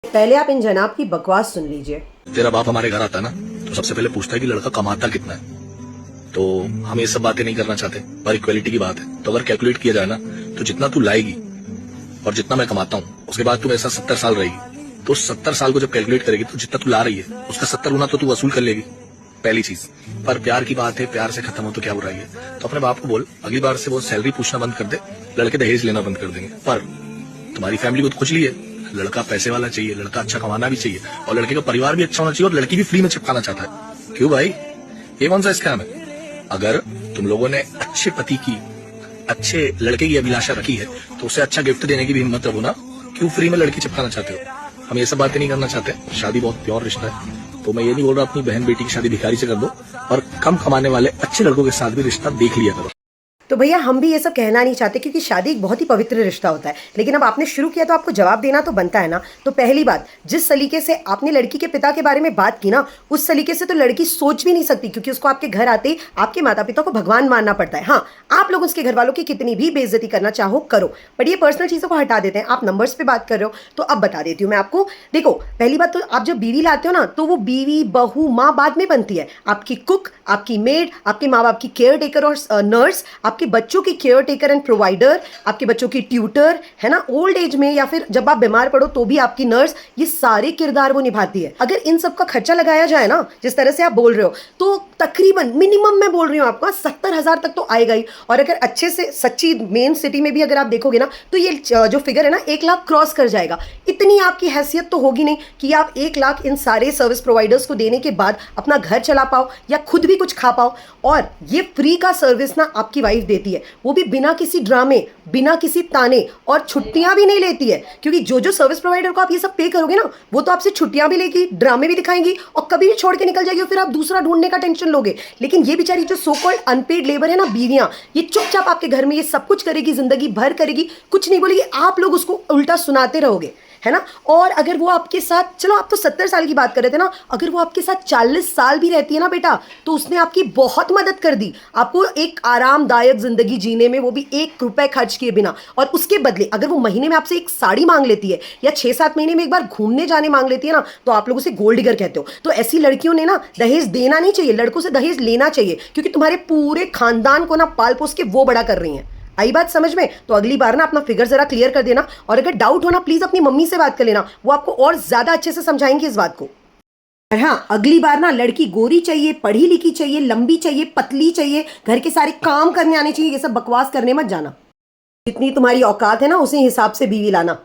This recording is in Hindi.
पहले आप इन जनाब की बकवास सुन लीजिए। तेरा बाप हमारे घर आता है ना तो सबसे पहले पूछता है कि लड़का कमाता कितना है। तो हम ये सब बातें नहीं करना चाहते, पर इक्वालिटी की बात है। तो अगर कैलकुलेट किया जाए ना तो जितना तू लाएगी और जितना मैं कमाता हूँ उसके बाद तुम ऐसा 70 साल रहेगी, तो 70 साल को जब कैलकुलेट करेगी तो जितना तू ला रही है उसका 70 गुना तो तू वसूल कर लेगी, पहली चीज। पर प्यार की बात है, प्यार से खत्म हो तो क्या बुराई है। तो अपने बाप को बोल अगली बार से वो सैलरी पूछना बंद कर दे, लड़के दहेज लेना बंद कर देंगे। पर तुम्हारी फैमिली को तो खुजली है, लड़का पैसे वाला चाहिए, लड़का अच्छा कमाना भी चाहिए और लड़के का परिवार भी अच्छा होना चाहिए और लड़की भी फ्री में चिपकाना चाहता है। क्यों भाई, ये कौन सा स्कैम है? अगर तुम लोगों ने अच्छे पति की, अच्छे लड़के की अभिलाषा रखी है तो उसे अच्छा गिफ्ट देने की भी हिम्मत रखो ना। क्यों फ्री में लड़की चिपकाना चाहते हो? हम ये सब बातें नहीं करना चाहते। शादी बहुत प्योर रिश्ता है। तो मैं ये नहीं बोल रहा अपनी बहन बेटी की शादी भिखारी से कर दो, और कम कमाने वाले अच्छे लड़कों के साथ भी रिश्ता देख लिया करो। तो भैया हम भी ये सब कहना नहीं चाहते, क्योंकि शादी एक बहुत ही पवित्र रिश्ता होता है। लेकिन अब आपने शुरू किया तो आपको जवाब देना तो बनता है ना। तो पहली बात, जिस सलीके से आपने लड़की के पिता के बारे में बात की ना, उस सलीके से तो लड़की सोच भी नहीं सकती, क्योंकि उसको आपके घर आते ही आपके माता पिता को भगवान मानना पड़ता है। हाँ, आप लोग उसके घर वालों की कितनी भी बेइज्जती करना चाहो करो, बट ये पर्सनल चीज़ों को हटा देते हैं। आप नंबर्स पे बात कर रहे हो तो अब बता देती हूँ मैं आपको। देखो, पहली बात तो आप जब बीवी लाते हो ना तो वो बीवी, बहू, माँ बाद में बनती है। आपकी कुक, आपकी मेड, आपके माँ बाप की केयर टेकर और नर्स, आपके बच्चों की केयर टेकर एंड प्रोवाइडर, आपके बच्चों की ट्यूटर, है ना, ओल्ड एज में या फिर जब आप बीमार पड़ो तो भी आपकी नर्स, ये सारे किरदार वो निभाती है। अगर इन सब का खर्चा लगाया जाए ना, जिस तरह से आप बोल रहे हो, तो तकरीबन मिनिमम मैं बोल रही हूँ आपको 70,000 तक तो आएगा ही। और अगर अच्छे से सच्ची मेन सिटी में भी अगर आप देखोगे ना तो ये जो फिगर है ना 1 लाख क्रॉस कर जाएगा। इतनी आपकी हैसियत तो होगी नहीं कि आप 1 लाख इन सारे सर्विस प्रोवाइडर्स को देने के बाद अपना घर चला पाओ या खुद भी कुछ खा पाओ। और ये फ्री का सर्विस ना आपकी वाइफ देती है, वो भी बिना किसी ड्रामे, बिना किसी ताने, और छुट्टियां भी नहीं लेती है। क्योंकि जो सर्विस प्रोवाइडर को आप ये सब पे करोगे ना, वो तो आपसे छुट्टियां भी लेगी, ड्रामे भी दिखाएंगी और कभी भी छोड़ के निकल जाएगी और फिर आप दूसरा ढूंढने का टेंशन लोगे। लेकिन ये बेचारी जो सो कॉल्ड अनपेड लेबर है ना, बीवियां, ये चुपचाप आपके घर में ये सब कुछ करेगी, जिंदगी भर करेगी, कुछ नहीं बोलेगी, आप लोग उसको उल्टा सुनाते रहोगे, है ना। और अगर वो आपके साथ, चलो आप तो 70 साल की बात कर रहे थे ना, अगर वो आपके साथ 40 साल भी रहती है ना बेटा, तो उसने आपकी बहुत मदद कर दी, आपको एक आरामदायक जिंदगी जीने में, वो भी 1 रुपए खर्च किए बिना। और उसके बदले अगर वो महीने में आपसे एक साड़ी मांग लेती है या 6-7 महीने में एक बार घूमने जाने मांग लेती है ना, तो आप लोग उसे गोल्ड डिगर कहते हो। तो ऐसी लड़कियों ने ना दहेज देना नहीं चाहिए, लड़कों से दहेज लेना चाहिए, क्योंकि तुम्हारे पूरे खानदान को ना पाल पोस के वो बड़ा कर रही हैं। आई बात समझ में? तो अगली बार ना अपना फिगर जरा क्लियर कर देना, और अगर डाउट हो ना प्लीज अपनी मम्मी से बात कर लेना, वो आपको और ज्यादा अच्छे से समझाएंगे इस बात को। और हाँ, अगली बार ना लड़की गोरी चाहिए, पढ़ी लिखी चाहिए, लंबी चाहिए, पतली चाहिए, घर के सारे काम करने आने चाहिए, ये सब बकवास करने मत जाना। जितनी तुम्हारी औकात है ना उसी हिसाब से बीवी लाना।